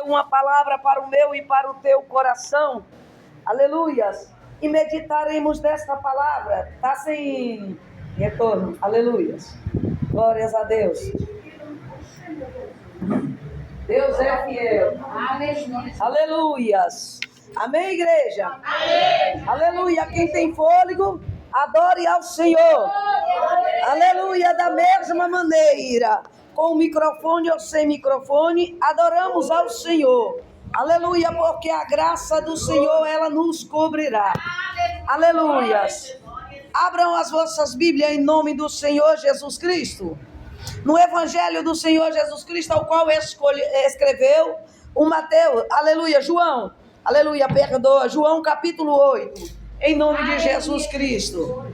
uma palavra para o meu e para o teu coração. Aleluias. E meditaremos desta palavra. Está sem retorno. Aleluias. Glórias a Deus. Deus é fiel. Aleluias. Amém, igreja? Amém. Aleluia. Quem tem fôlego, adore ao Senhor. Aleluia. Da mesma maneira, com microfone ou sem microfone, adoramos ao Senhor. Aleluia, porque a graça do Senhor, ela nos cobrirá. Aleluias. Abram as vossas Bíblias em nome do Senhor Jesus Cristo. No Evangelho do Senhor Jesus Cristo, ao qual escreveu o Mateus, aleluia, João, aleluia, perdoa, João capítulo 8, em nome de Jesus Cristo.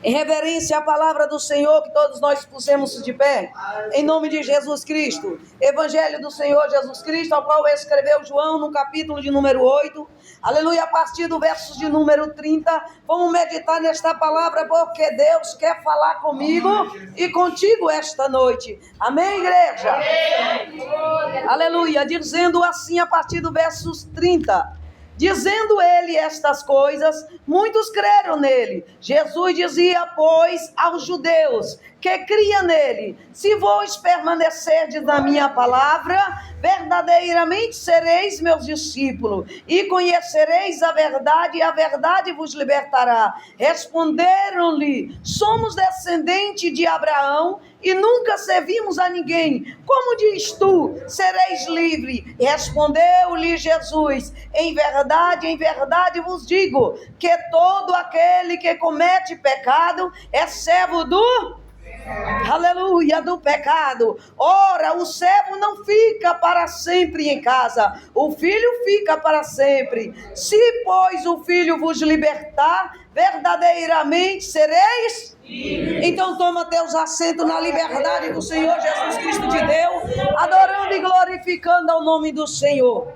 Em reverência à palavra do Senhor, que todos nós pusemos de pé, em nome de Jesus Cristo. Evangelho do Senhor Jesus Cristo, ao qual escreveu João no capítulo de número 8, aleluia, a partir do verso de número 30, vamos meditar nesta palavra, porque Deus quer falar comigo e contigo esta noite. Amém, igreja? Amém. Aleluia, dizendo assim a partir do verso 30. Dizendo ele estas coisas, muitos creram nele. Jesus dizia, pois, aos judeus que criam nele: se vós permanecerdes na minha palavra, verdadeiramente sereis meus discípulos, e conhecereis a verdade, e a verdade vos libertará. Responderam-lhe: somos descendentes de Abraão, e nunca servimos a ninguém. Como diz tu, sereis livre? Respondeu-lhe Jesus: em verdade vos digo, que todo aquele que comete pecado é servo do... aleluia, do pecado. Ora, o servo não fica para sempre em casa, o filho fica para sempre. Se, pois, o filho vos libertar, verdadeiramente sereis livres. Então toma teus assentos na liberdade do Senhor Jesus Cristo de Deus, adorando e glorificando ao nome do Senhor.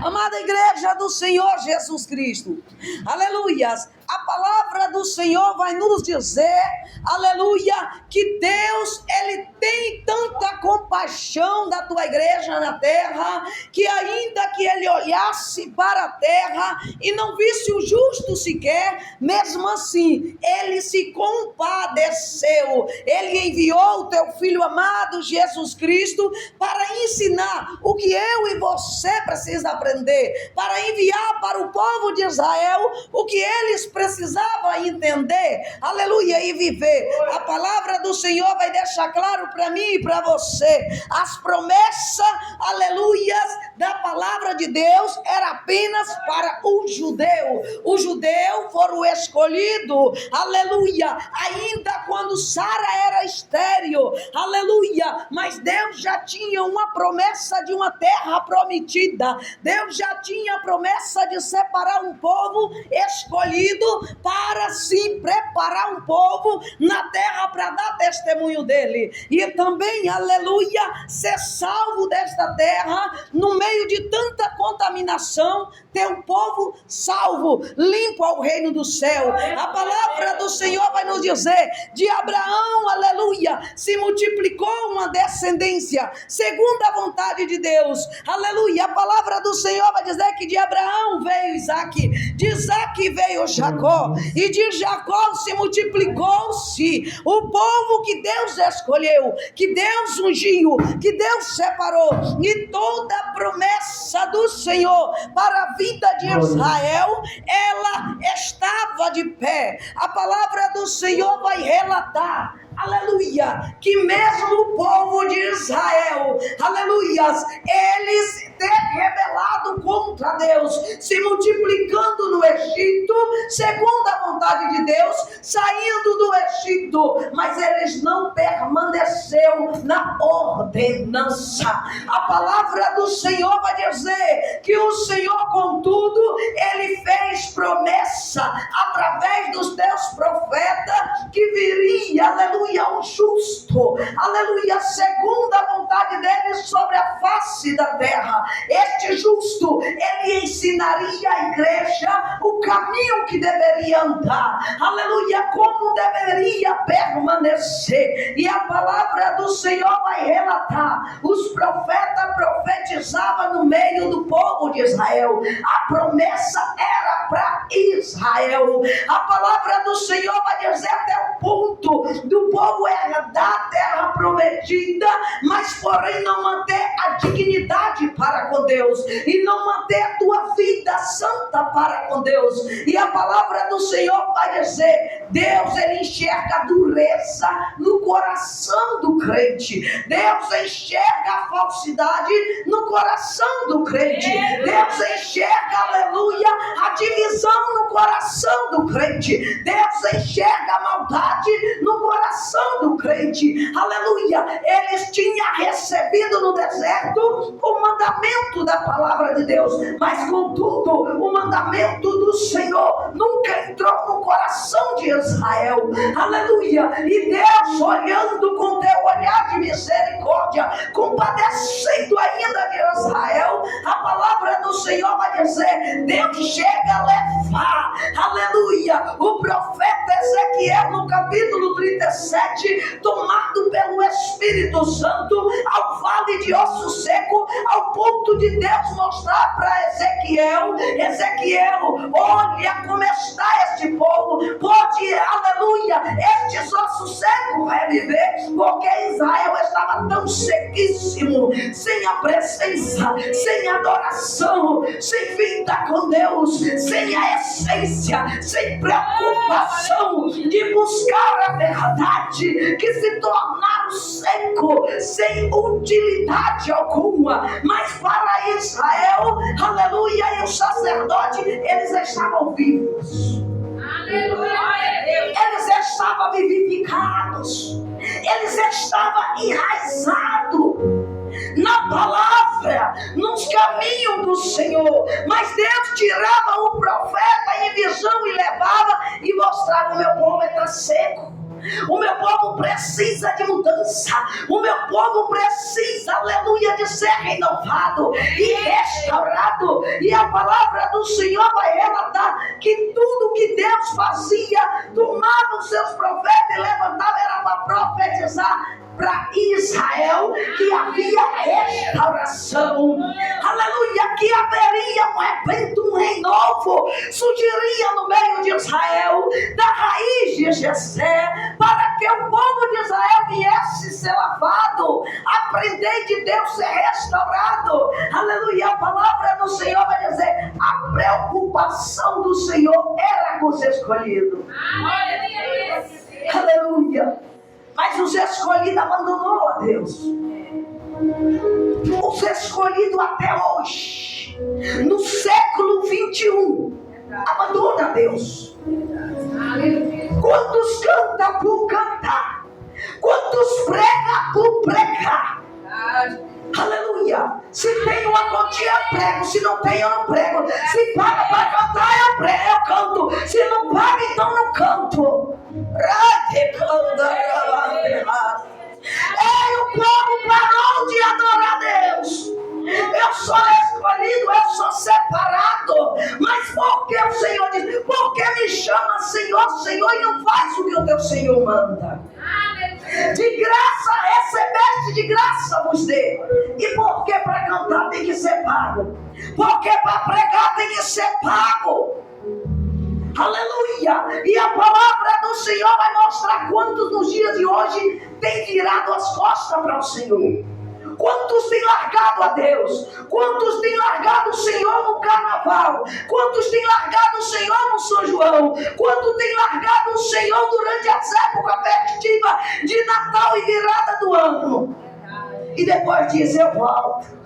Amada igreja do Senhor Jesus Cristo, aleluias, a palavra do Senhor vai nos dizer, aleluia, que Deus, Ele tem tanta compaixão da tua igreja na terra, que ainda que Ele olhasse para a terra e não visse o justo sequer, mesmo assim, Ele se compadeceu. Ele enviou o teu Filho amado, Jesus Cristo, para ensinar o que eu e você precisamos aprender, para enviar para o povo de Israel o que eles precisavam entender, aleluia, e viver. A palavra do Senhor vai deixar claro para mim e para você, as promessas, aleluia, da palavra de Deus era apenas para o judeu foram escolhidos, aleluia, ainda quando Sara era estéril, aleluia, mas Deus já tinha uma promessa de uma terra prometida. Deus já tinha a promessa de separar um povo escolhido para se preparar um povo na terra para dar testemunho dele. E também, aleluia, ser salvo desta terra, no meio de tanta contaminação, ter um povo salvo, limpo ao reino do céu. A palavra do Senhor vai nos dizer, de Abraão, aleluia, se multiplicou uma descendência, segundo a vontade de Deus, aleluia. A palavra do Senhor vai dizer que de Abraão veio Isaac, de Isaac veio Jacó, e de Jacó se multiplicou-se o povo que Deus escolheu, que Deus ungiu, que Deus separou, e toda a promessa do Senhor para a vida de Israel, ela estava de pé. A palavra do Senhor vai relatar, aleluia, que mesmo o povo de Israel, aleluias, eles têm rebelado contra Deus, se multiplicando no Egito, segundo a vontade de Deus, saindo do Egito, mas eles não permaneceram na ordenança. A palavra do Senhor vai dizer que o Senhor, contudo, Ele fez promessa através dos teus profetas que viria, aleluia, aleluia, o justo, aleluia, segundo a vontade dele sobre a face da terra. Este justo, ele ensinaria à igreja o caminho que deveria andar, aleluia, como deveria permanecer. E a palavra do Senhor vai relatar: os profetas profetizavam no meio do povo de Israel, a promessa era para Israel. A palavra do Senhor vai dizer até o ponto do povo herdar a terra prometida, mas porém não manter a dignidade para com Deus, e não manter a tua vida santa para com Deus. E a palavra do Senhor vai dizer: Deus, ele enxerga a dureza no coração do crente. Deus enxerga a falsidade no coração do crente. Deus enxerga, aleluia, a divisão no coração do crente. Deus enxerga a maldade no coração do crente. Aleluia. Eles tinham recebido no deserto o mandamento da palavra de Deus, mas contudo o mandamento do Senhor nunca entrou no coração de Israel. Aleluia. E Deus, olhando com teu olhar de misericórdia, compadecendo ainda de Israel, a palavra do Senhor vai dizer: Deus chega a levar, aleluia, o profeta Ezequiel no capítulo 37, tomado pelo Espírito Santo, ao vale de osso seco, ao ponto de Deus mostrar para Ezequiel: Ezequiel, olha como está este povo, pode, aleluia, estes ossos secos reviver, porque Israel estava tão sequíssimo, sem a presença, sem adoração, sem vida com Deus, sem a essência, sem preocupação de buscar a verdade, que se tornaram seco, sem utilidade alguma. Mas para Israel, aleluia, e o sacerdote, eles estavam vivos. Eles estavam vivificados, eles estavam enraizados na palavra, nos caminhos do Senhor. Mas Deus tirava o profeta em visão e levava e mostrava: o meu povo está seco, o meu povo precisa de mudança, o meu povo precisa, aleluia, de ser renovado e restaurado. E a palavra do Senhor vai relatar que tudo que Deus fazia, tomava os seus profetas e levantava, era para profetizar para Israel que havia restauração, aleluia, que haveria um repente, um renovo surgiria no meio de Israel, da raiz de Jessé, para que o povo de Israel viesse ser lavado, aprender de Deus, ser restaurado. Aleluia. A palavra do Senhor vai dizer: a preocupação do Senhor era com os escolhidos. Aleluia. Mas os escolhidos abandonou a Deus. Os escolhidos até hoje, no século 21, abandonam a Deus. Quantos cantam por cantar? Quantos pregam por pregar? Aleluia. Se tem uma quantia, eu prego. Se não tem, eu não prego. Se paga para cantar, eu canto. Se não paga, então não canto. Ei, o povo parou de adorar a Deus. Eu sou escolhido, eu sou separado. Mas por que o Senhor diz? Por que me chama Senhor, Senhor, e não faz o que o teu Senhor manda? De graça recebeste, de graça vos dê. E por que para cantar tem que ser pago? Porque para pregar tem que ser pago. Aleluia. E a palavra do Senhor vai mostrar quantos nos dias de hoje têm virado as costas para o Senhor. Quantos têm largado a Deus? Quantos têm largado o Senhor no carnaval? Quantos têm largado o Senhor no São João? Quantos têm largado o Senhor durante as épocas festivas de Natal e virada do ano? E depois diz: eu volto.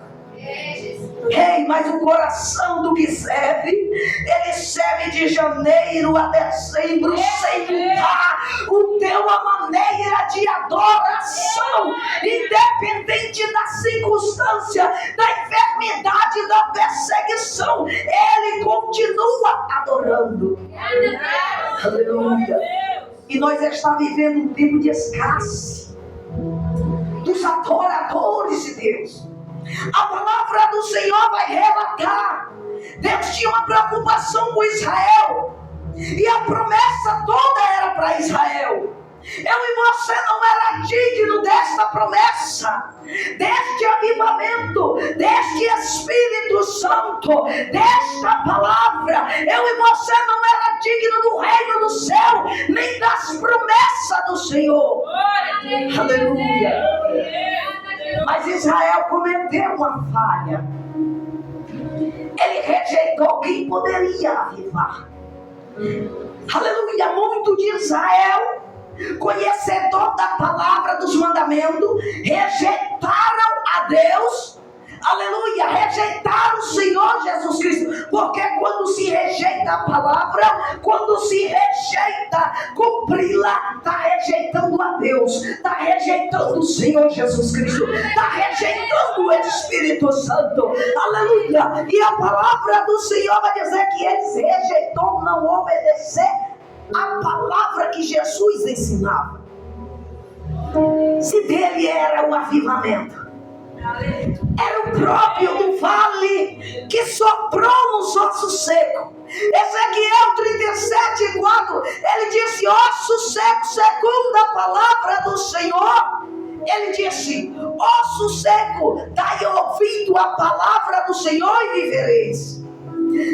Ei, mas o coração do que serve, ele serve de janeiro a dezembro sem mudar o teu a maneira de adoração, independente da circunstância, da enfermidade, da perseguição, ele continua adorando. Aleluia. E nós estamos vivendo um tempo de escassez dos adoradores de Deus. A palavra do Senhor vai relatar: Deus tinha uma preocupação com Israel, e a promessa toda era para Israel. Eu e você não era digno desta promessa, deste avivamento, deste Espírito Santo, desta palavra. Eu e você não era digno do reino do céu, nem das promessas do Senhor. Aleluia. Mas Israel cometeu uma falha. Ele rejeitou quem poderia avivar. Aleluia. Muito de Israel, conhecedor da palavra dos mandamentos, rejeitaram a Deus. Aleluia, rejeitaram o Senhor Jesus Cristo. Porque quando se rejeita a palavra, quando se rejeita cumpri-la, está rejeitando a Deus, está rejeitando o Senhor Jesus Cristo, está rejeitando o Espírito Santo. Aleluia. E a palavra do Senhor vai dizer que eles rejeitou não obedecer a palavra que Jesus ensinava. Se dele era o avivamento, era o próprio do vale que soprou nos ossos secos. Ezequiel 37:4, ele disse: osso seco, segundo a palavra do Senhor. Ele disse: osso seco, dai ouvido a palavra do Senhor e vivereis.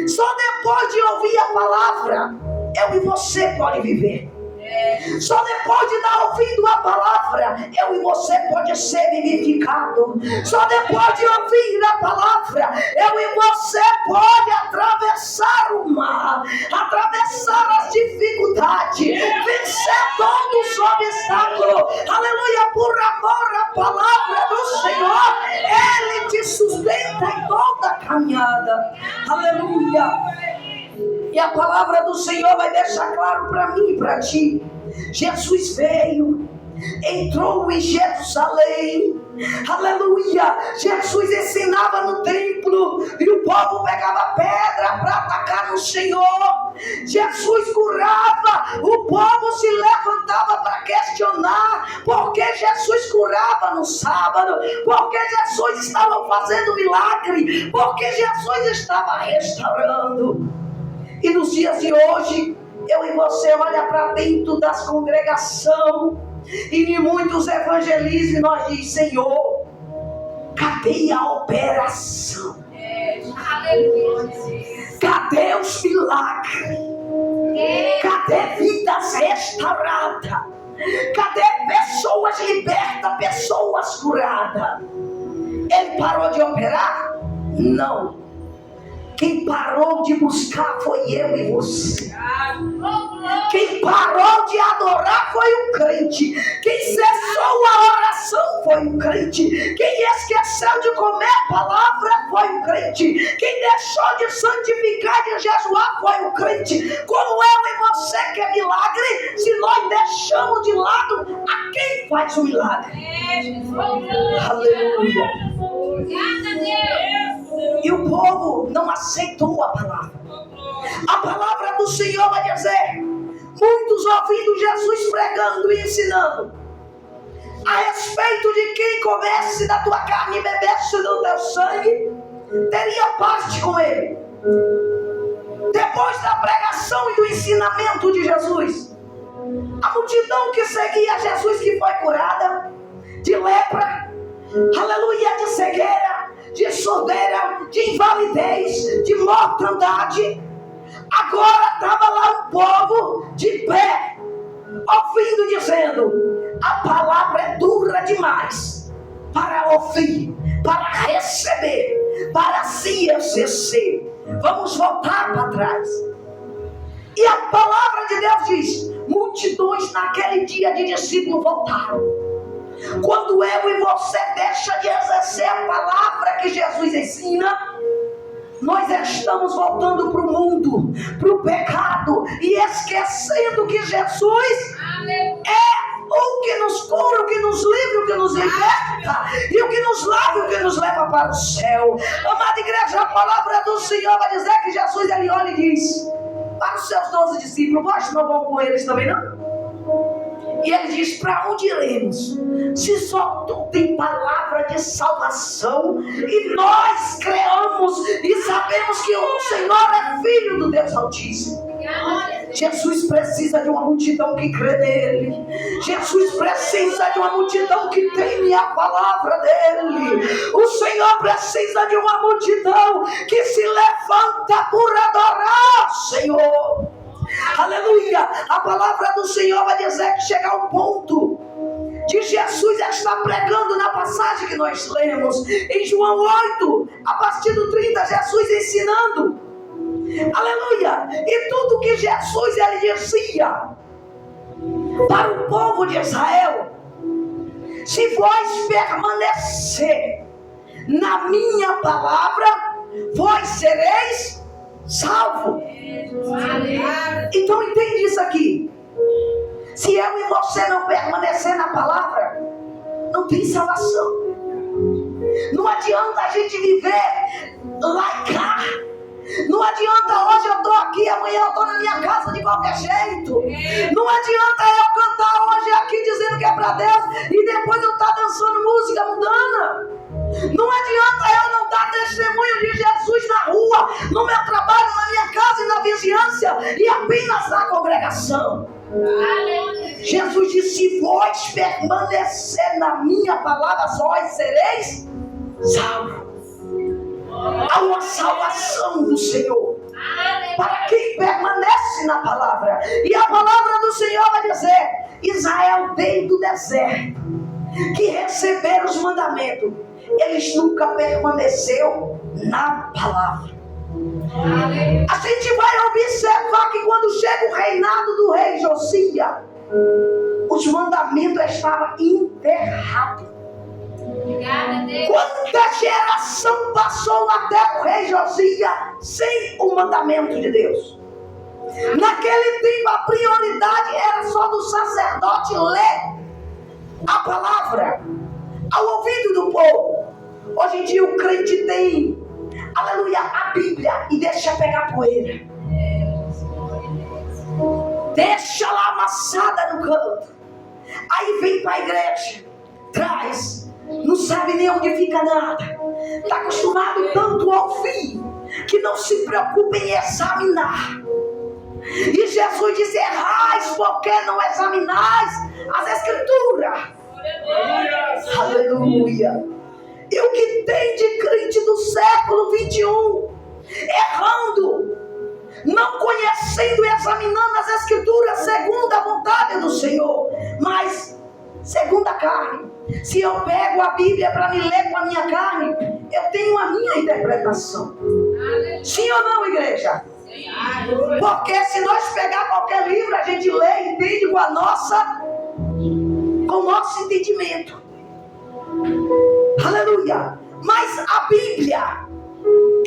Só depois de ouvir a palavra, eu e você pode viver. Só depois de dar ouvido à palavra, eu e você pode ser vivificado. Só depois de ouvir a palavra, eu e você pode atravessar o mar, atravessar as dificuldades, vencer todos os obstáculos. Aleluia, por amor à palavra do Senhor, Ele te sustenta em toda a caminhada. Aleluia. E a palavra do Senhor vai deixar claro para mim e para ti. Jesus veio, entrou em Jerusalém. Aleluia. Jesus ensinava no templo e o povo pegava pedra para atacar no Senhor. Jesus curava, o povo se levantava para questionar porque Jesus curava no sábado, porque Jesus estava fazendo milagre, porque Jesus estava restaurando. E nos dias de hoje, eu e você olha para dentro das congregações e de muitos evangelismos e nós diz: Senhor, cadê a operação? Cadê os milagres? Cadê vidas restauradas? Cadê pessoas libertas, pessoas curadas? Ele parou de operar? Não. Quem parou de buscar foi eu e você. Quem parou de adorar foi o crente. Quem cessou a oração foi o crente. Quem esqueceu de comer a palavra foi o crente. Quem deixou de santificar, de jejuar foi o crente. Como eu e você quer milagre, se nós deixamos de lado a quem faz o milagre. Aleluia. E o povo não aceitou a palavra. A palavra do Senhor vai dizer: muitos ouvindo Jesus pregando e ensinando a respeito de quem comesse da tua carne e bebesse do teu sangue, teria parte com ele. Depois da pregação e do ensinamento de Jesus, a multidão que seguia Jesus, que foi curada de lepra, aleluia, de cegueira, de surdeira, de invalidez, de mortandade. Agora estava lá um povo de pé, ouvindo, dizendo: a palavra é dura demais para ouvir, para receber, para se exercer. Vamos voltar para trás. E a palavra de Deus diz: multidões naquele dia de discípulos voltaram. Quando eu e você deixa de exercer a palavra que Jesus ensina, nós estamos voltando para o mundo, para o pecado, e esquecendo que Jesus é o que nos cura, o que nos livra, o que nos liberta, e o que nos lava, o que nos leva para o céu. Amada igreja, a palavra do Senhor vai dizer que Jesus, ele olha e diz para os seus 12 discípulos: vós não vão com eles também não? E ele diz: para onde iremos? Se só tu tem palavra de salvação, e nós creamos e sabemos que o Senhor é Filho do Deus Altíssimo. Jesus precisa de uma multidão que crê nele. Jesus precisa de uma multidão que teme a palavra dele. O Senhor precisa de uma multidão que se levanta por adorar o Senhor. Aleluia. A palavra do Senhor vai dizer que chega ao ponto de Jesus estar pregando na passagem que nós lemos em João 8, a partir do 30, Jesus ensinando. Aleluia. E tudo que Jesus ele dizia para o povo de Israel: se vós permanecer na minha palavra, vós sereis salvos. Então entende isso aqui. Se eu e você não permanecer na palavra, não tem salvação. Não adianta a gente viver laicar. Não adianta hoje eu estou aqui, amanhã eu estou na minha casa de qualquer jeito. Não adianta eu cantar hoje aqui dizendo que é para Deus e depois eu estar dançando música mundana. Não adianta eu não dar testemunho de Jesus na rua, no meu trabalho, na minha casa e na vizinhança e apenas na congregação. Jesus disse: se vós permanecer na minha palavra, vós sereis salvos. Há uma salvação do Senhor para quem permanece na palavra. E a palavra do Senhor vai dizer: Israel, desde o deserto, que receberam os mandamentos, eles nunca permaneceu na palavra. A gente vai observar que quando chega o reinado do rei Josias, os mandamentos estavam enterrados. Quanta geração passou até o rei Josias sem o mandamento de Deus? Naquele tempo a prioridade era só do sacerdote ler a palavra ao ouvido do povo. Hoje em dia o crente tem, aleluia, a Bíblia e deixa pegar poeira. Deixa lá amassada no canto. Aí vem para a igreja, traz. Não sabe nem onde fica nada. Está acostumado tanto ao fim que não se preocupa em examinar. E Jesus disse: errais porque não examinais as Escrituras. Aleluia. E o que tem de crente do século 21 errando, não conhecendo e examinando as Escrituras segundo a vontade do Senhor, mas segundo a carne. Se eu pego a Bíblia para me ler com a minha carne, eu tenho a minha interpretação. Sim ou não, igreja? Porque se nós pegar qualquer livro, a gente lê e entende com o nosso entendimento. Aleluia. Mas a Bíblia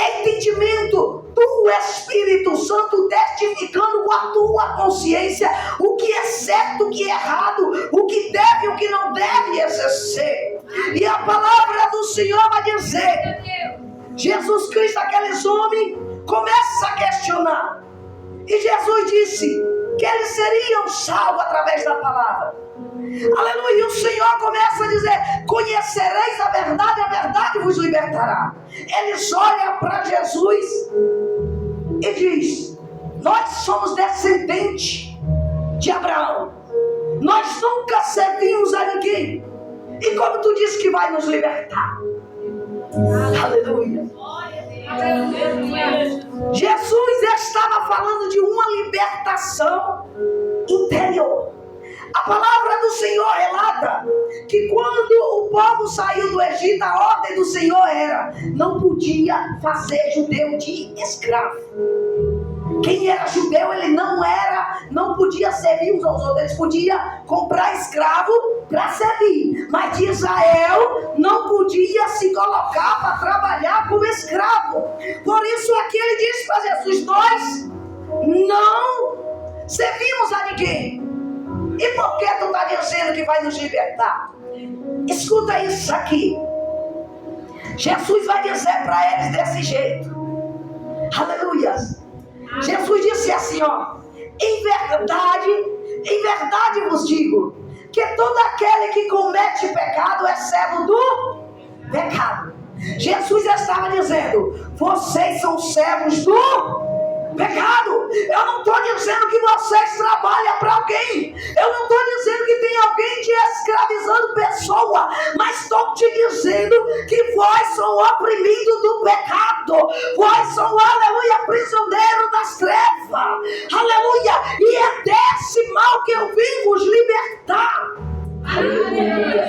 é entendimento do Espírito Santo testificando com a tua consciência o que é certo, o que é errado, o que deve e o que não deve exercer. E a palavra do Senhor vai dizer: Jesus Cristo, aqueles homens começam a questionar. E Jesus disse que eles seriam salvos através da palavra. Aleluia. E o Senhor começa a dizer: conhecereis a verdade vos libertará. Eles olham para Jesus e diz: nós somos descendentes de Abraão, nós nunca servimos a ninguém, e como tu disse que vai nos libertar? Aleluia. Jesus estava falando de uma libertação interior. A palavra do Senhor relata que quando o povo saiu do Egito, a ordem do Senhor era: não podia fazer judeu de escravo. Quem era judeu, ele não podia servir uns aos outros. Eles podiam comprar escravo para servir, mas de Israel não podia se colocar para trabalhar como escravo. Por isso aqui ele diz para Jesus: nós não servimos a ninguém. E por que tu está dizendo que vai nos libertar? Escuta isso aqui. Jesus vai dizer para eles desse jeito. Aleluia. Jesus disse assim, ó: em verdade vos digo, que todo aquele que comete pecado é servo do pecado. Jesus estava dizendo: vocês são servos do pecado. Eu não estou dizendo que vocês trabalham para alguém. Eu não estou dizendo que tem alguém te escravizando pessoa. Mas estou te dizendo que vós são oprimidos do pecado. Vós são, aleluia, prisioneiros das trevas. Aleluia. E é desse mal que eu vim vos libertar. Aleluia.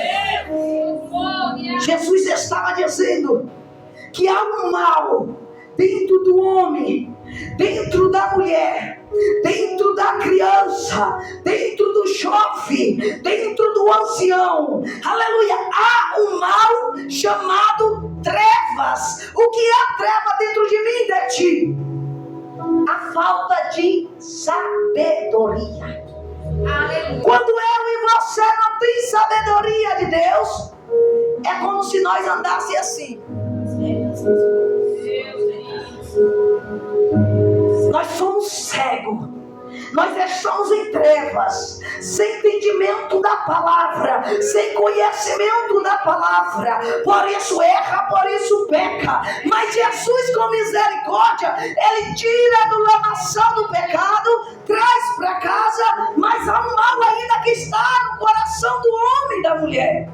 Jesus estava dizendo que há um mal dentro do homem, dentro da mulher, dentro da criança, dentro do jovem, dentro do ancião. Aleluia. Há um mal chamado trevas. O que é a treva dentro de mim, de ti? A falta de sabedoria. Aleluia. Quando eu e você não tem sabedoria de Deus, é como se nós andássemos assim. Nós somos cegos. Nós estamos em trevas, sem entendimento da palavra, sem conhecimento da palavra. Por isso erra, por isso peca. Mas Jesus, com misericórdia, Ele tira do lamaçal do pecado, traz para casa. Mas há um mal ainda que está no coração do homem e da mulher.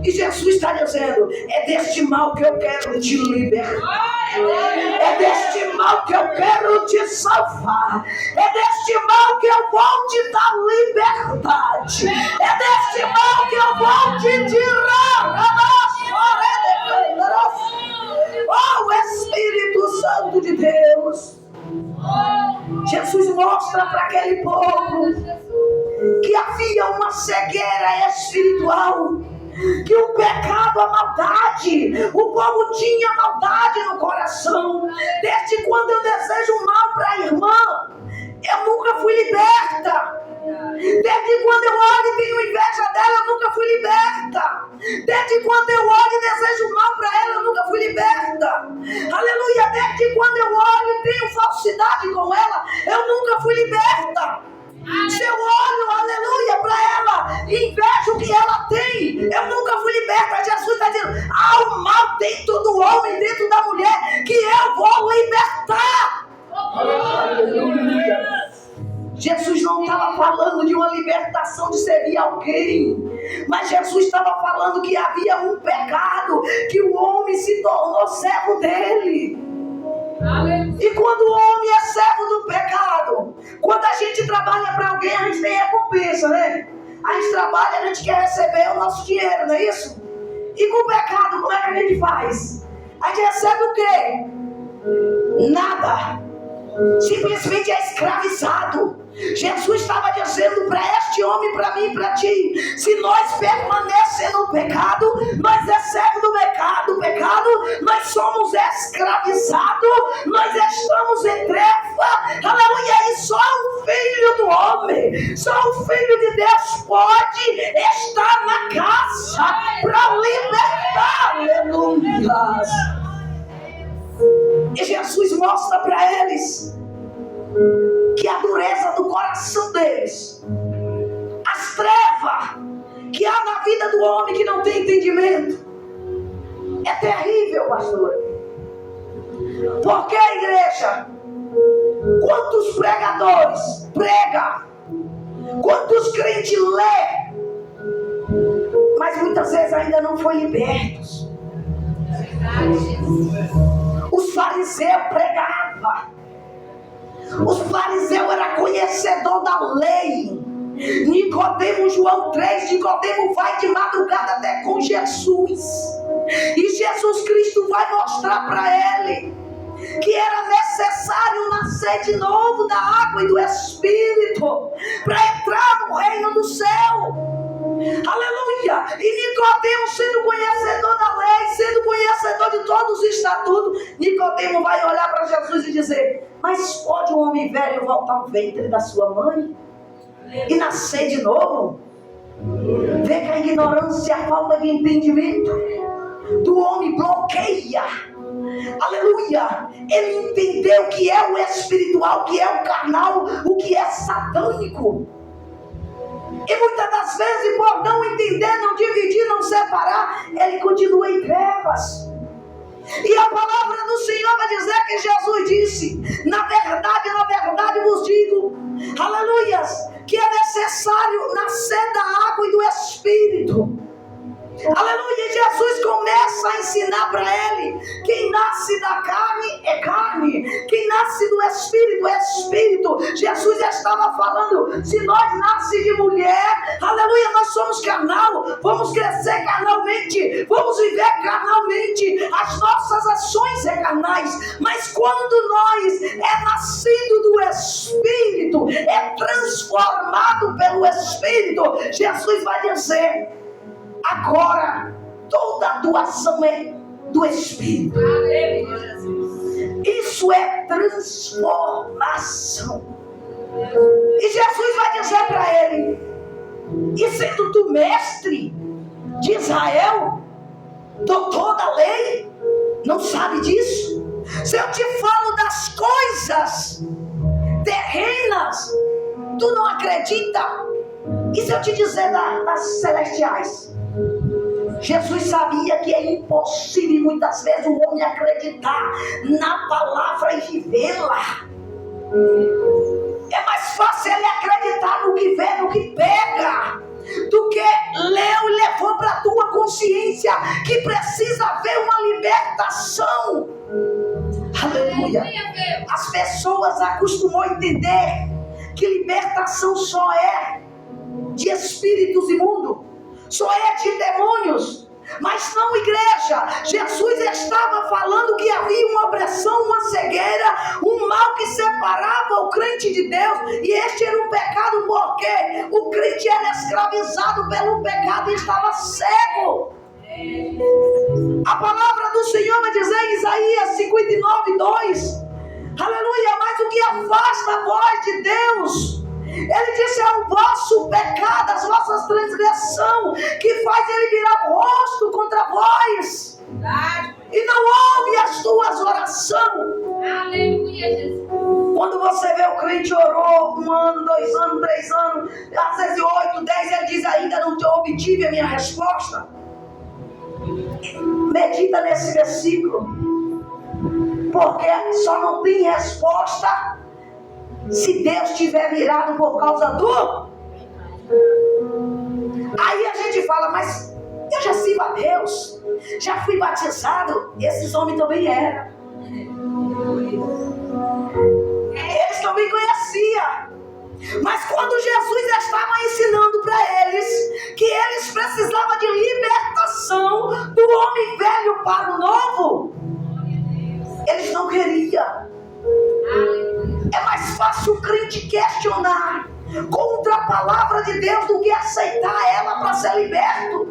E Jesus está dizendo: é deste mal que eu quero te libertar. É deste mal que eu quero te salvar. É deste mal que eu vou te dar liberdade. É deste mal que eu vou te tirar. Oh, Espírito Santo de Deus. Jesus mostra para aquele povo que havia uma cegueira espiritual, que o pecado, a maldade, o povo tinha maldade no coração. Desde quando eu desejo mal para a irmã, eu nunca fui liberta. Desde quando eu olho e tenho inveja dela, eu nunca fui liberta. Desde quando eu olho e desejo mal para ela, eu nunca fui liberta. Aleluia. Desde quando eu olho e tenho falsidade com ela, eu nunca fui liberta. Se eu olho, aleluia, para ela e invejo o que ela tem, eu nunca fui liberta. Jesus está dizendo: há um mal dentro do homem, dentro da mulher, que eu vou libertar. Aleluia. Jesus não estava falando de uma libertação de servir alguém, mas Jesus estava falando que havia um pecado, que o homem se tornou servo dele. E quando o homem é servo do pecado, quando a gente trabalha para alguém, a gente tem recompensa, né? A gente trabalha, a gente quer receber o nosso dinheiro, não é isso? E com o pecado, como é que a gente faz? A gente recebe o quê? Nada. Simplesmente é escravizado. Jesus estava dizendo para este homem, para mim e para ti: se nós permanecemos no pecado, nós é servo do pecado, nós somos escravizados, nós estamos em treva. Aleluia. E só o Filho do homem, só o Filho de Deus pode estar na casa para libertar. Aleluia. E Jesus mostra para eles que a dureza do coração deles, as trevas que há na vida do homem que não tem entendimento, é terrível, pastor. Porque a igreja, quantos pregadores pregam, quantos crentes lê, mas muitas vezes ainda não foram libertos. Os fariseus pregavam. Os fariseus eram conhecedores da lei. Nicodemo, João 3, Nicodemo vai de madrugada até com Jesus. E Jesus Cristo vai mostrar para ele que era necessário nascer de novo da água e do Espírito para entrar no reino do céu. Aleluia. E Nicodemo, sendo conhecedor da lei, sendo conhecedor de todos os estatutos, Nicodemo vai olhar para Jesus e dizer: mas pode um homem velho voltar ao ventre da sua mãe e nascer de novo? Vê que a ignorância, a falta de entendimento do homem bloqueia. Aleluia. Ele entendeu o que é o espiritual, o que é o carnal, o que é satânico. E muitas das vezes, por não entender, não dividir, não separar, ele continua em trevas. E a palavra do Senhor vai dizer que Jesus disse: na verdade vos digo, aleluias, que é necessário nascer da água e do Espírito. Aleluia. E Jesus começa a ensinar para ele: quem nasce da carne é carne, quem nasce do Espírito é Espírito. Jesus estava falando: se nós nascemos de mulher, aleluia, nós somos carnal, vamos crescer carnalmente, vamos viver carnalmente, as nossas ações é carnais. Mas quando nós é nascido do Espírito, é transformado pelo Espírito, Jesus vai dizer: agora toda a doação é do Espírito. Isso é transformação. E Jesus vai dizer para ele: e sendo tu mestre de Israel, doutor da lei, não sabe disso? Se eu te falo das coisas terrenas, tu não acredita? E se eu te dizer das celestiais? Jesus sabia que é impossível muitas vezes o homem acreditar na palavra e vivê-la. É mais fácil ele acreditar no que vê, no que pega, do que leu e levou para a tua consciência que precisa haver uma libertação. Aleluia. As pessoas acostumam a entender que libertação só é de espíritos imundos, só é de demônios. Mas não, igreja. Jesus estava falando que havia uma opressão, uma cegueira, um mal que separava o crente de Deus. E este era um pecado, porque o crente era escravizado pelo pecado e estava cego. A palavra do Senhor vai dizer em Isaías 59:2, aleluia: mas o que afasta a voz de Deus, ele disse, é o vosso pecado, as vossas transgressões, que faz ele virar o rosto contra vós, e não ouve as tuas orações. Aleluia, Jesus. Quando você vê o crente orou 1 ano, 2 anos, 3 anos, às vezes 8, 10, ele diz: ainda não obtive a minha resposta. Medita nesse versículo, porque só não tem resposta se Deus tiver virado por causa do. Aí a gente fala: mas eu já sirvo a Deus, já fui batizado. Esses homens também eram, eles também conheciam. Mas quando Jesus estava ensinando para eles que eles precisavam de libertação do homem velho para o novo, eles não queriam. É mais fácil o crente questionar contra a palavra de Deus do que aceitar ela para ser liberto.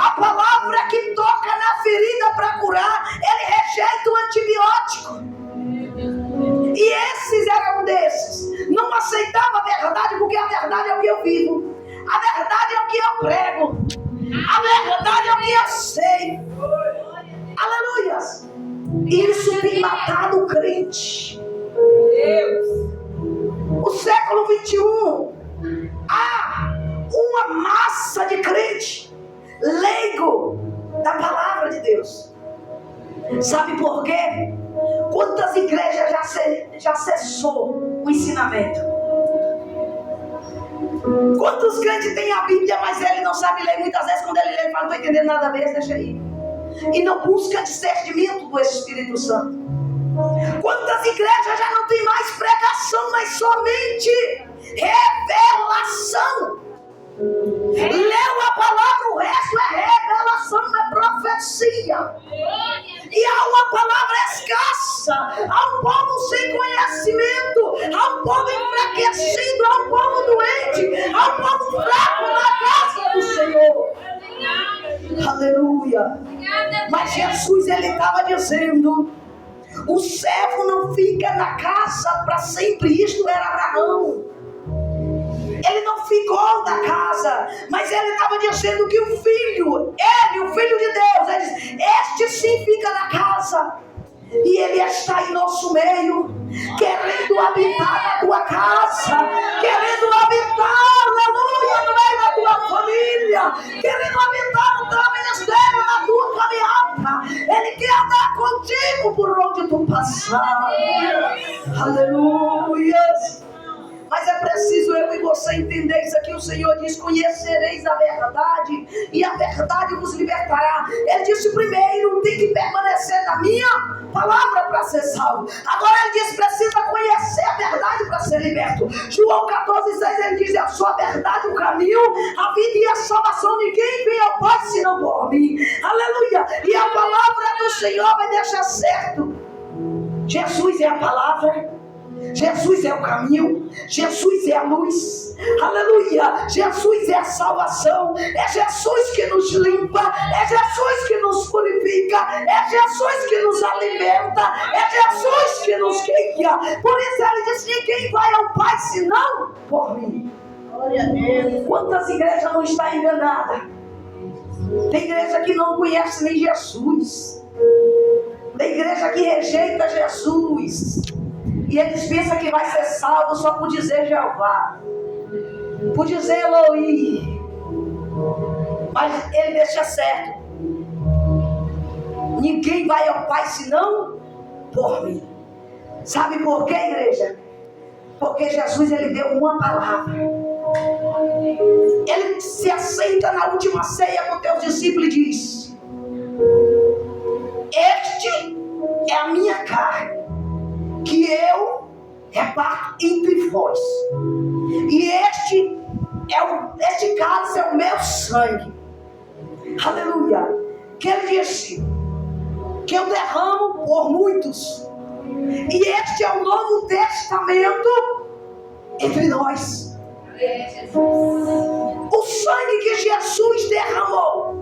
A palavra que toca na ferida para curar, ele rejeita o antibiótico. E esses eram um desses. Não aceitava a verdade, porque a verdade é o que eu vivo, a verdade é o que eu prego, a verdade é o que eu sei. Aleluia. Isso tem matado o crente. O século 21, há uma massa de crente leigo da palavra de Deus. Sabe por quê? Quantas igrejas já cessou o ensinamento? Quantos crentes têm a Bíblia, mas ele não sabe ler? Muitas vezes quando ele lê, ele fala: não estou entendendo nada mesmo, deixa aí. E não busca discernimento do Espírito Santo. Quantas igrejas já não tem mais pregação, mas somente revelação? Leu a palavra, o resto é revelação, é profecia. E há uma palavra escassa, há um povo sem conhecimento, há um povo enfraquecido, há um povo doente, há um povo fraco na casa do Senhor. Aleluia. Mas Jesus, ele estava dizendo: o servo não fica na casa para sempre. Isto era Abraão. Ele não ficou na casa, mas ele estava dizendo que o filho, ele, o filho de Deus, ele diz, este sim fica na casa. E Ele está em nosso meio, querendo habitar na tua casa, querendo habitar, aleluia, no meio da tua família, querendo habitar no teu ministério, na tua caminhada. Ele quer andar contigo por onde tu passar. Aleluia. Mas é preciso eu e você entender isso aqui. O Senhor diz: conhecereis a verdade, e a verdade vos libertará. Ele disse primeiro, tem que permanecer na minha palavra para ser salvo. Agora ele diz, precisa conhecer a verdade para ser liberto. João 14,6, ele diz: eu sou a verdade, o caminho, a vida e a salvação. Ninguém vem ao Pai senão por mim. Aleluia. E a palavra do Senhor vai deixar certo. Jesus é a palavra, Jesus é o caminho, Jesus é a luz, aleluia. Jesus é a salvação, é Jesus que nos limpa, é Jesus que nos purifica, é Jesus que nos alimenta, é Jesus que nos guia. Por isso ele diz: ninguém vai ao Pai senão por mim. Glória a Deus. Quantas igrejas não estão enganadas? Tem igreja que não conhece nem Jesus, tem igreja que rejeita Jesus, e eles pensam que vai ser salvo só por dizer Jeová, por dizer Elohim. Mas ele deixa certo: ninguém vai ao Pai senão por mim. Sabe por quê, igreja? Porque Jesus, ele deu uma palavra. Ele se assenta na última ceia com teus discípulos e diz: este é a minha carne, que eu reparto entre vós. E este cálice é o meu sangue. Aleluia. Que ele disse que eu derramo por muitos. E este é o Novo Testamento entre nós. O sangue que Jesus derramou,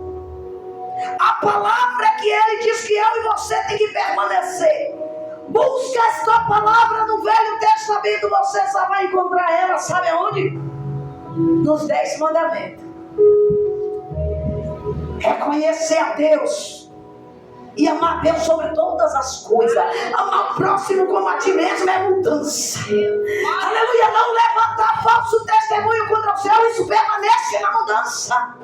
a palavra que ele diz que eu e você tem que permanecer. Busca esta palavra no Velho Testamento, você só vai encontrar ela, sabe aonde? Nos 10 mandamentos. Reconhecer a Deus e amar Deus sobre todas as coisas. Amar o próximo como a ti mesmo é mudança. Aleluia. Não levantar falso testemunho contra o céu, isso permanece na mudança.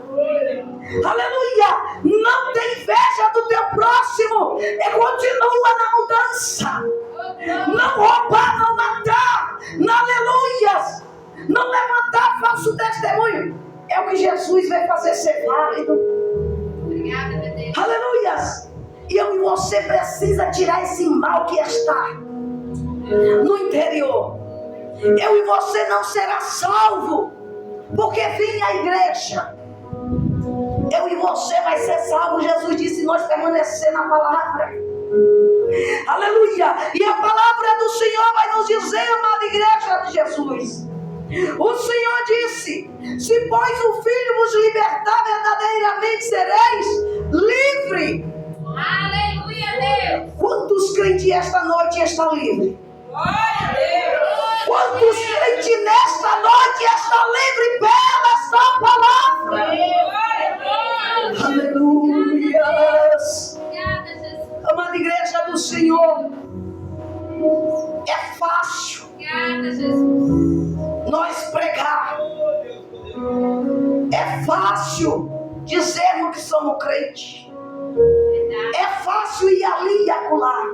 Aleluia. Não tem inveja do teu próximo, continua na mudança. Não roubar, não matar, aleluia. Não levantar falso testemunho. É o que Jesus vai fazer ser válido. Obrigada, meu Deus. Aleluia. E eu e você precisa tirar esse mal que está no interior. Eu e você não será salvo porque vem a igreja. Eu e você vai ser salvo. Jesus disse: nós permanecer na palavra. Aleluia. E a palavra do Senhor vai nos dizer, amada igreja de Jesus. O Senhor disse: se pois o Filho vos libertar, verdadeiramente sereis livre. Aleluia, Deus. Quantos crentes esta noite estão livres? Glória a Deus. Quantos crentes nesta noite estão livres pela esta palavra? Aleluia. Amada igreja do Senhor, é fácil nós pregar, é fácil dizermos que somos crentes, é fácil ir ali e acolá,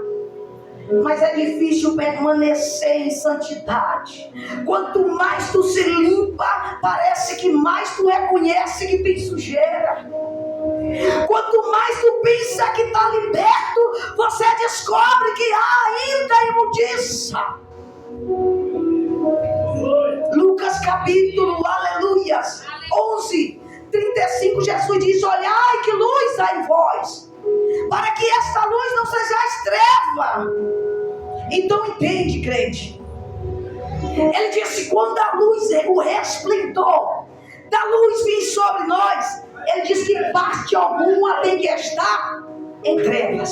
mas é difícil permanecer em santidade. Quanto mais tu se limpa, parece que mais tu reconhece que tem sujeira. Quanto mais tu pensa que está liberto, você descobre que há ainda imundiça. Lucas capítulo, aleluia, 11:35, Jesus diz: olhai que luz há em vós, para que esta luz não sejais treva. Então entende, crente. Ele disse: quando a luz, o resplendor da luz vir sobre nós, ele diz que parte alguma tem que estar em trevas.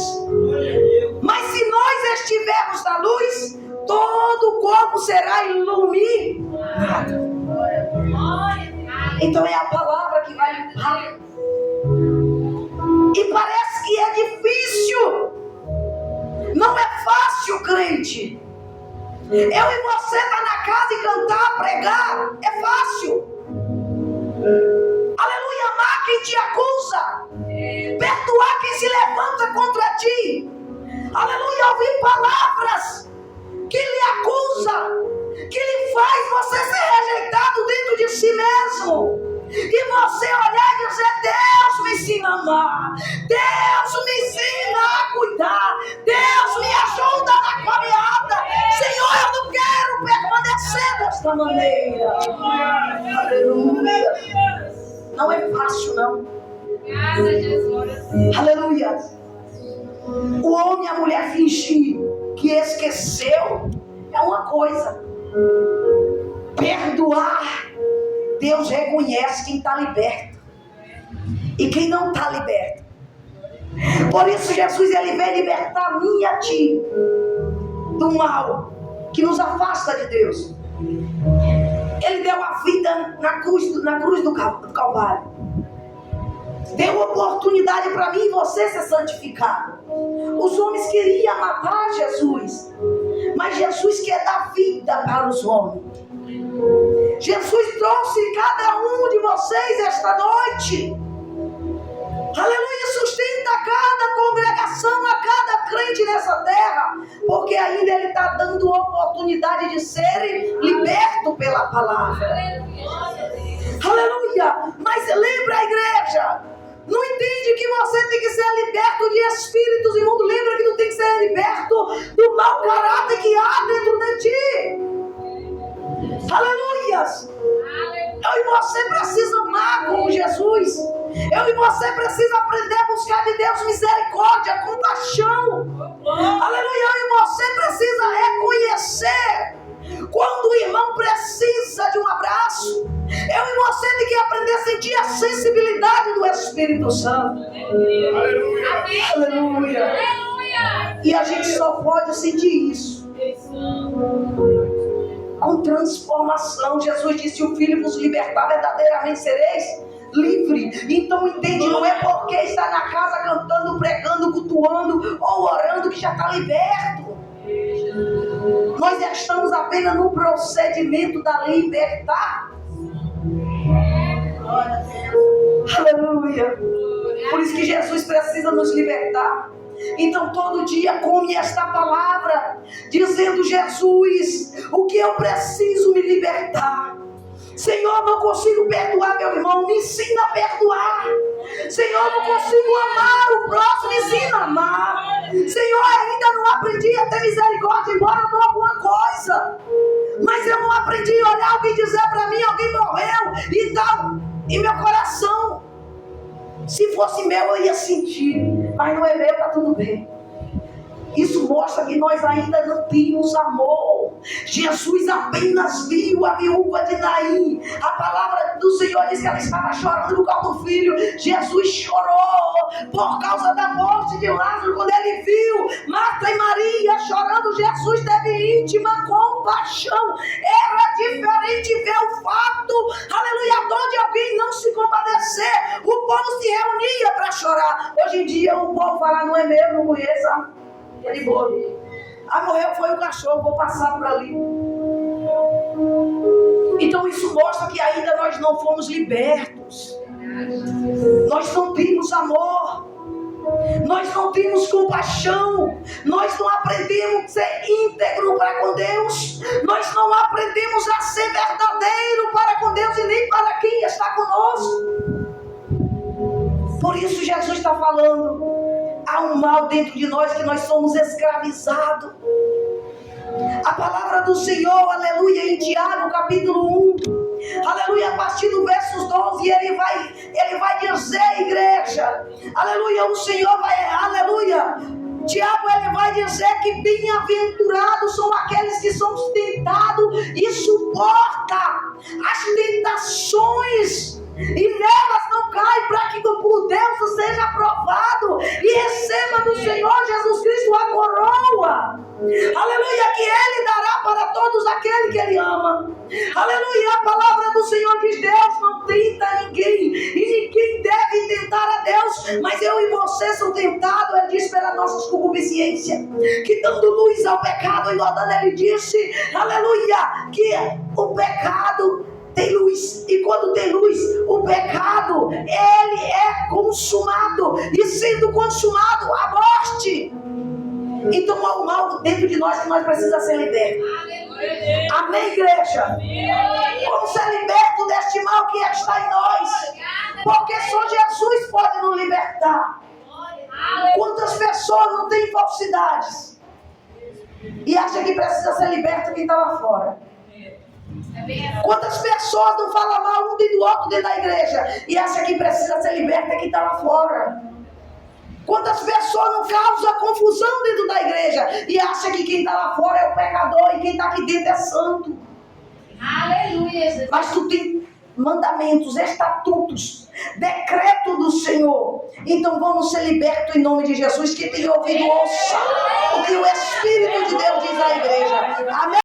Mas se nós estivermos na luz, todo o corpo será iluminado. Então é a palavra que vai limpar. E parece que é difícil Não é fácil, crente. Eu e você estar na casa e cantar, pregar, é fácil. Aleluia, amar quem te acusa, perdoar quem se levanta contra ti. Aleluia, ouvir palavras que lhe acusa, que lhe faz você ser rejeitado dentro de si mesmo. E você olhar e dizer: Deus me ensina a amar, Deus me ensina a cuidar, Deus me ajuda na caminhada. Senhor, eu não quero permanecer desta maneira. Aleluia. Não é fácil, não. Aleluia. O homem e a mulher fingir que esqueceu é uma coisa. Perdoar, Deus reconhece quem está liberto e quem não está liberto. Por isso Jesus, ele veio libertar a mim e a ti do mal que nos afasta de Deus. Ele deu a vida na cruz do Calvário. Deu oportunidade para mim e você ser santificado. Os homens queriam matar Jesus, mas Jesus quer dar vida para os homens. Jesus trouxe cada um de vocês esta noite. Aleluia, sustenta cada congregação, a cada crente nessa terra, porque ainda Ele está dando oportunidade de serem libertos pela palavra. Aleluia, mas lembra a igreja, não entende que você tem que ser liberto de espíritos imundos. Lembra que não tem que ser liberto do mau caráter que há dentro de ti. Aleluias. Eu e você precisa amar como Jesus. Eu e você precisa aprender a buscar de Deus misericórdia, compaixão. Aleluia. Eu e você precisa reconhecer quando o irmão precisa de um abraço. Eu e você tem que aprender a sentir a sensibilidade do Espírito Santo. Aleluia. Aleluia. Aleluia. E a gente só pode sentir isso com transformação. Jesus disse: o Filho vos libertar, verdadeiramente sereis livre. Então entende, não é porque está na casa cantando, pregando, cultuando ou orando que já está liberto. Nós já estamos apenas no procedimento da libertar. Aleluia. Por isso que Jesus precisa nos libertar. Então todo dia come esta palavra, dizendo: Jesus, o que eu preciso me libertar? Senhor, não consigo perdoar meu irmão, me ensina a perdoar. Senhor, não consigo amar o próximo, me ensina a amar. Senhor, ainda não aprendi a ter misericórdia, embora eu dou alguma coisa. Mas eu não aprendi a olhar alguém dizer para mim: alguém morreu e tal, em meu coração. Se fosse meu eu ia sentir, mas não é meu, está tudo bem. Isso mostra que nós ainda não temos amor. Jesus apenas viu a viúva de Naim. A palavra do Senhor diz que ela estava chorando por causa do filho. Jesus chorou por causa da morte de Lázaro. Quando ele viu Marta e Maria chorando, Jesus teve íntima compaixão. Era diferente ver o fato, aleluia, a dor de alguém não se compadecer. O povo se reunia para chorar. Hoje em dia o povo fala: não é meu, não conheço. Ele morreu. Morreu foi o cachorro, vou passar por ali. Então isso mostra que ainda nós não fomos libertos. Nós não temos amor. Nós não temos compaixão. Nós não aprendemos a ser íntegro para com Deus. Nós não aprendemos a ser verdadeiro para com Deus e nem para quem está conosco. Por isso Jesus está falando: há um mal dentro de nós que nós somos escravizados. A palavra do Senhor, aleluia, em Tiago capítulo 1, aleluia, a partir do versos 12, ele vai dizer, igreja, aleluia, o Senhor vai, aleluia, Tiago, ele vai dizer que bem-aventurados são aqueles que são tentados e suportam as tentações e nelas não cai, para que por Deus seja aprovado e receba do Senhor Jesus Cristo a coroa, aleluia, que Ele dará para todos aquele que Ele ama. Aleluia, a palavra do Senhor diz: Deus não tenta ninguém, e ninguém deve tentar a Deus, mas eu e você são tentados, Ele diz, pela nossa concupiscência, que dando luz ao pecado, e Adão, Ele disse, aleluia, que o pecado tem luz, e quando tem luz, o pecado, ele é consumado, e sendo consumado, a morte. Então há um mal dentro de nós que nós precisamos ser libertos. Amém, igreja? Vamos ser libertos deste mal que está em nós, porque só Jesus pode nos libertar. Quantas pessoas não têm falsidades e acham que precisa ser liberto quem está lá fora? Quantas pessoas não falam mal um do outro dentro da igreja e acham que precisa ser liberto quem está lá fora? Quantas pessoas não causam confusão dentro da igreja e acham que quem está lá fora é o pecador e quem está aqui dentro é santo? Aleluia! Mas tu tem mandamentos, estatutos, decreto do Senhor. Então vamos ser libertos em nome de Jesus. Quem tem ouvido, ouça o que o Espírito de Deus diz à igreja. Amém.